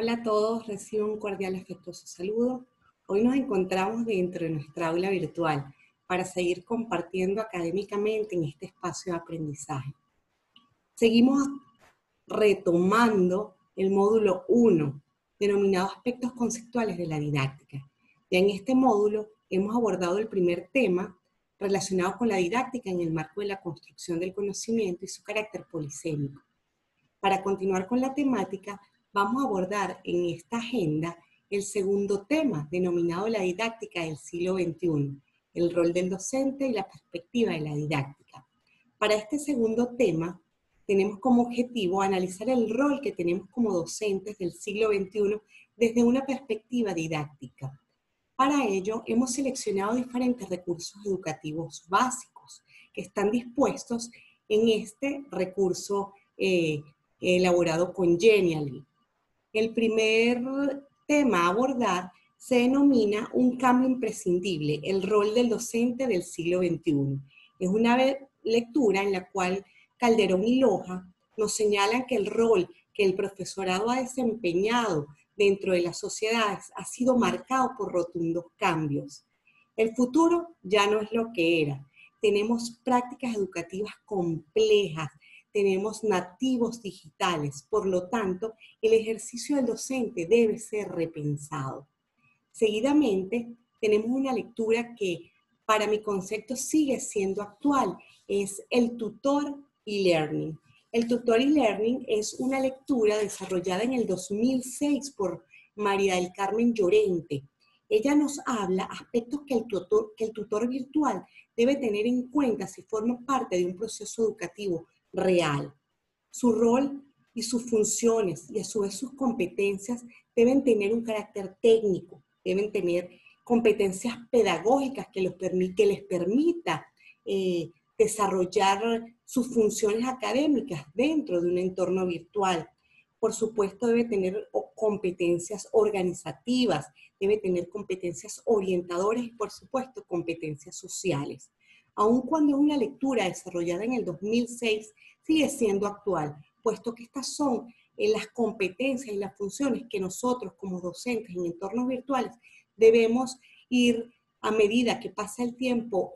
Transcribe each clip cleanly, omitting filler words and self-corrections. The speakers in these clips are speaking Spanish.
Hola a todos, recibo un cordial afectuoso saludo. Hoy nos encontramos dentro de nuestra aula virtual para seguir compartiendo académicamente en este espacio de aprendizaje. Seguimos retomando el módulo 1, denominado aspectos conceptuales de la didáctica. Ya en este módulo hemos abordado el primer tema relacionado con la didáctica en el marco de la construcción del conocimiento y su carácter polisémico. Para continuar con la temática, vamos a abordar en esta agenda el segundo tema, denominado la didáctica del siglo XXI, el rol del docente y la perspectiva de la didáctica. Para este segundo tema, tenemos como objetivo analizar el rol que tenemos como docentes del siglo XXI desde una perspectiva didáctica. Para ello, hemos seleccionado diferentes recursos educativos básicos que están dispuestos en este recurso elaborado con Genially. El primer tema a abordar se denomina un cambio imprescindible, el rol del docente del siglo XXI. Es una lectura en la cual Calderón y Loja nos señalan que el rol que el profesorado ha desempeñado dentro de las sociedades ha sido marcado por rotundos cambios. El futuro ya no es lo que era. Tenemos prácticas educativas complejas, tenemos nativos digitales, por lo tanto, el ejercicio del docente debe ser repensado. Seguidamente, tenemos una lectura que, para mi concepto, sigue siendo actual, es el tutor e-learning. El tutor e-learning es una lectura desarrollada en el 2006 por María del Carmen Llorente. Ella nos habla aspectos que el tutor virtual debe tener en cuenta si forma parte de un proceso educativo real. Su rol y sus funciones y a su vez sus competencias deben tener un carácter técnico, deben tener competencias pedagógicas que les permita desarrollar sus funciones académicas dentro de un entorno virtual. Por supuesto, debe tener competencias organizativas, debe tener competencias orientadoras y, por supuesto, competencias sociales. Aun cuando es una lectura desarrollada en el 2006, sigue siendo actual, puesto que estas son las competencias y las funciones que nosotros como docentes en entornos virtuales debemos ir a medida que pasa el tiempo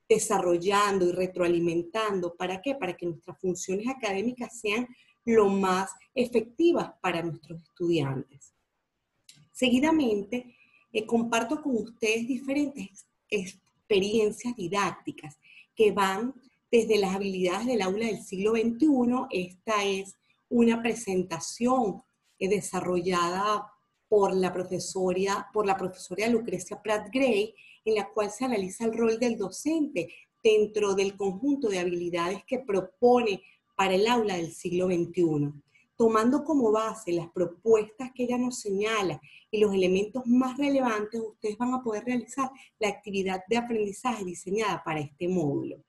desarrollando y retroalimentando. ¿Para qué? Para que nuestras funciones académicas sean lo más efectivas para nuestros estudiantes. Seguidamente, comparto con ustedes diferentes experiencias didácticas que van desde las habilidades del aula del siglo XXI. Esta es una presentación desarrollada por la profesora Lucrecia Pratt Gray, en la cual se analiza el rol del docente dentro del conjunto de habilidades que propone para el aula del siglo XXI. Tomando como base las propuestas que ella nos señala y los elementos más relevantes, ustedes van a poder realizar la actividad de aprendizaje diseñada para este módulo.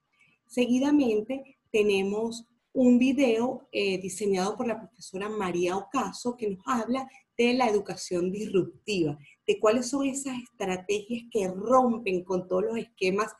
Seguidamente tenemos un video diseñado por la profesora María Ocaso que nos habla de la educación disruptiva, de cuáles son esas estrategias que rompen con todos los esquemas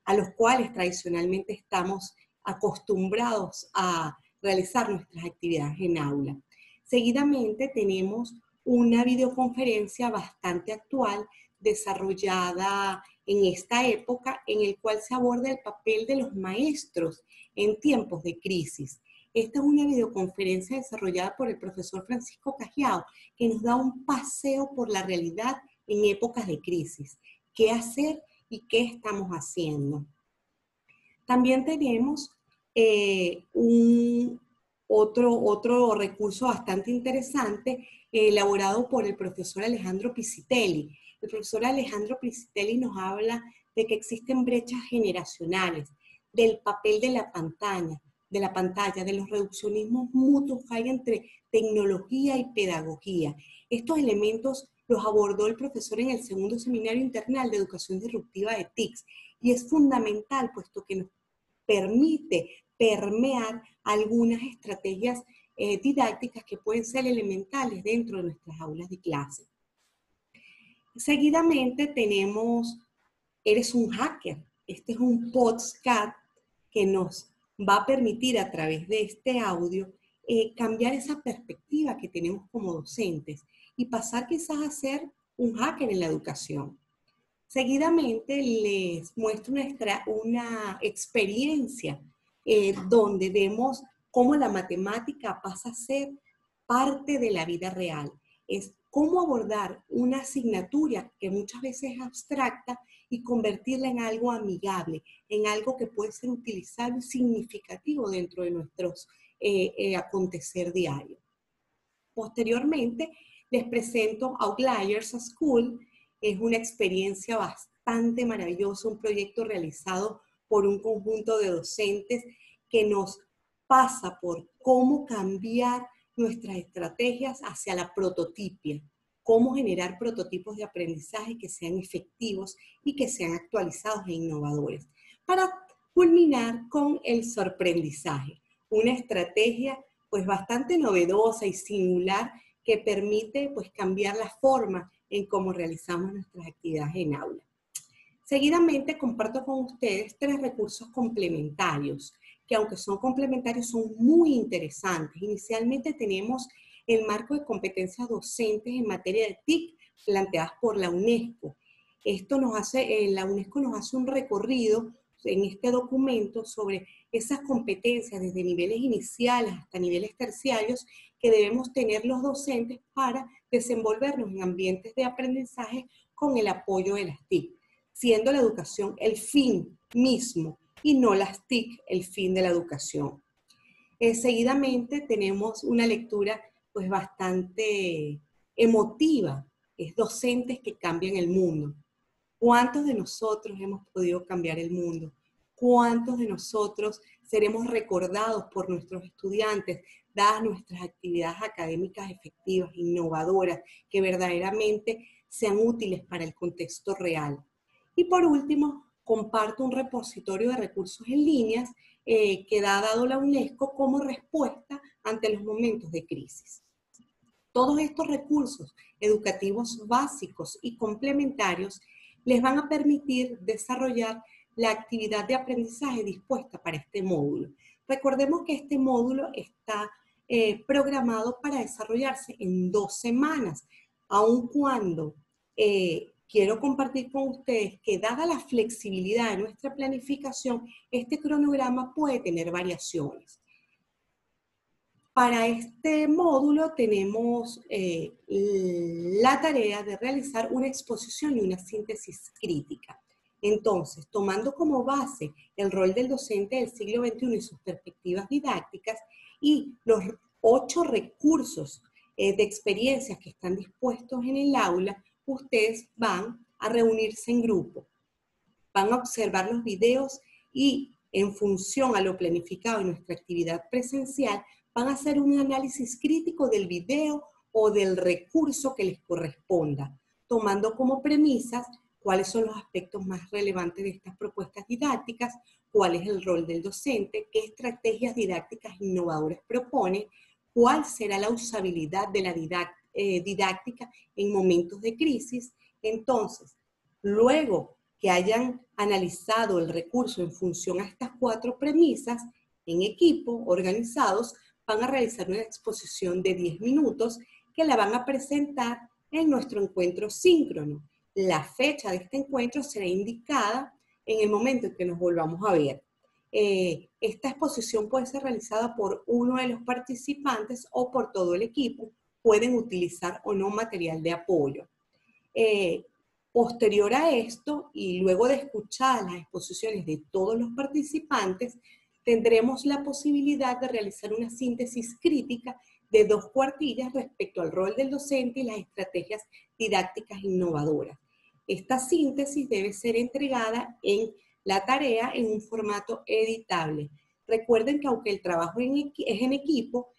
a los cuales tradicionalmente estamos acostumbrados a realizar nuestras actividades en aula. Seguidamente tenemos una videoconferencia bastante actual desarrollada en esta época, en el cual se aborda el papel de los maestros en tiempos de crisis. Esta es una videoconferencia desarrollada por el profesor Francisco Cajiao, que nos da un paseo por la realidad en épocas de crisis. ¿Qué hacer y qué estamos haciendo? También tenemos otro recurso bastante interesante elaborado por el profesor Alejandro Piscitelli. El profesor Alejandro Piscitelli nos habla de que existen brechas generacionales, del papel de la pantalla, de los reduccionismos mutuos que hay entre tecnología y pedagogía. Estos elementos los abordó el profesor en el segundo seminario internal de educación disruptiva de TICS, y es fundamental puesto que nos permite permear algunas estrategias didácticas que pueden ser elementales dentro de nuestras aulas de clase. Seguidamente tenemos Eres un hacker. Este es un podcast que nos va a permitir a través de este audio cambiar esa perspectiva que tenemos como docentes y pasar quizás a ser un hacker en la educación. Seguidamente les muestro una experiencia donde vemos cómo la matemática pasa a ser parte de la vida real. Es cómo abordar una asignatura que muchas veces es abstracta y convertirla en algo amigable, en algo que puede ser utilizable y significativo dentro de nuestros acontecer diario. Posteriormente, les presento Outliers School. Es una experiencia bastante maravillosa, un proyecto realizado por un conjunto de docentes que nos pasa por cómo cambiar nuestras estrategias hacia la prototipia, cómo generar prototipos de aprendizaje que sean efectivos y que sean actualizados e innovadores, para culminar con el sorprendizaje, una estrategia pues bastante novedosa y singular que permite pues cambiar la forma en cómo realizamos nuestras actividades en aula. Seguidamente comparto con ustedes 3 recursos complementarios, que aunque son complementarios son muy interesantes. Inicialmente tenemos el marco de competencias docentes en materia de TIC planteadas por la UNESCO. La UNESCO nos hace un recorrido en este documento sobre esas competencias desde niveles iniciales hasta niveles terciarios que debemos tener los docentes para desenvolvernos en ambientes de aprendizaje con el apoyo de las TIC, siendo la educación el fin mismo y no las TIC el fin de la educación. Seguidamente tenemos una lectura pues bastante emotiva, es Docentes que cambian el mundo. ¿Cuántos de nosotros hemos podido cambiar el mundo? ¿Cuántos de nosotros seremos recordados por nuestros estudiantes, dadas nuestras actividades académicas efectivas, innovadoras, que verdaderamente sean útiles para el contexto real? Y por último, comparto un repositorio de recursos en línea que ha dado la UNESCO como respuesta ante los momentos de crisis. Todos estos recursos educativos básicos y complementarios les van a permitir desarrollar la actividad de aprendizaje dispuesta para este módulo. Recordemos que este módulo está programado para desarrollarse en 2 semanas, aun cuando quiero compartir con ustedes que dada la flexibilidad de nuestra planificación, este cronograma puede tener variaciones. Para este módulo tenemos la tarea de realizar una exposición y una síntesis crítica. Entonces, tomando como base el rol del docente del siglo XXI y sus perspectivas didácticas y los 8 recursos de experiencias que están dispuestos en el aula, ustedes van a reunirse en grupo, van a observar los videos y en función a lo planificado en nuestra actividad presencial, van a hacer un análisis crítico del video o del recurso que les corresponda, tomando como premisas cuáles son los aspectos más relevantes de estas propuestas didácticas, cuál es el rol del docente, qué estrategias didácticas innovadoras propone, cuál será la usabilidad de la didáctica en momentos de crisis. Entonces, luego que hayan analizado el recurso en función a estas 4 premisas, en equipo, organizados, van a realizar una exposición de 10 minutos que la van a presentar en nuestro encuentro síncrono. La fecha de este encuentro será indicada en el momento en que nos volvamos a ver. Esta exposición puede ser realizada por uno de los participantes o por todo el equipo. Pueden utilizar o no material de apoyo. Posterior a esto, y luego de escuchar las exposiciones de todos los participantes, tendremos la posibilidad de realizar una síntesis crítica de 2 cuartillas respecto al rol del docente y las estrategias didácticas innovadoras. Esta síntesis debe ser entregada en la tarea en un formato editable. Recuerden que aunque el trabajo es en equipo,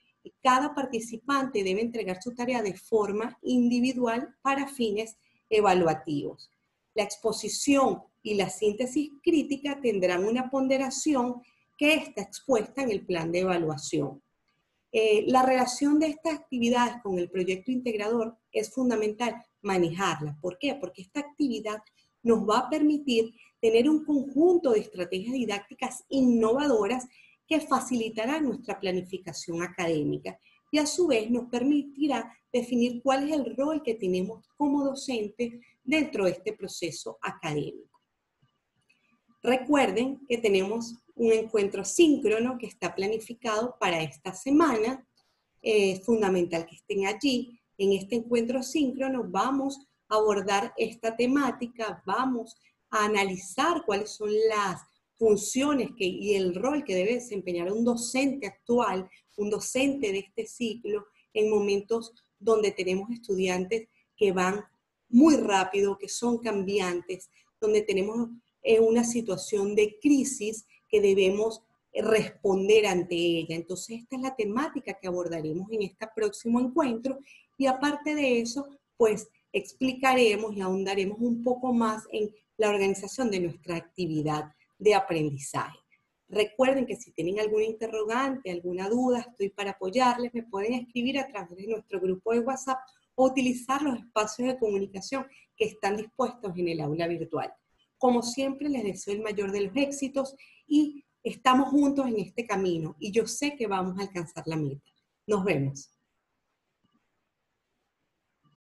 cada participante debe entregar su tarea de forma individual para fines evaluativos. La exposición y la síntesis crítica tendrán una ponderación que está expuesta en el plan de evaluación. La relación de estas actividades con el proyecto integrador es fundamental manejarla. ¿Por qué? Porque esta actividad nos va a permitir tener un conjunto de estrategias didácticas innovadoras que facilitará nuestra planificación académica y a su vez nos permitirá definir cuál es el rol que tenemos como docentes dentro de este proceso académico. Recuerden que tenemos un encuentro síncrono que está planificado para esta semana. Es fundamental que estén allí. En este encuentro síncrono vamos a abordar esta temática, vamos a analizar cuáles son las funciones y el rol que debe desempeñar un docente actual, un docente de este ciclo, en momentos donde tenemos estudiantes que van muy rápido, que son cambiantes, donde tenemos una situación de crisis que debemos responder ante ella. Entonces, esta es la temática que abordaremos en este próximo encuentro y aparte de eso, pues explicaremos y ahondaremos un poco más en la organización de nuestra actividad de aprendizaje. Recuerden que si tienen alguna interrogante, alguna duda, estoy para apoyarles, me pueden escribir a través de nuestro grupo de WhatsApp o utilizar los espacios de comunicación que están dispuestos en el aula virtual. Como siempre, les deseo el mayor de los éxitos y estamos juntos en este camino y yo sé que vamos a alcanzar la meta. Nos vemos.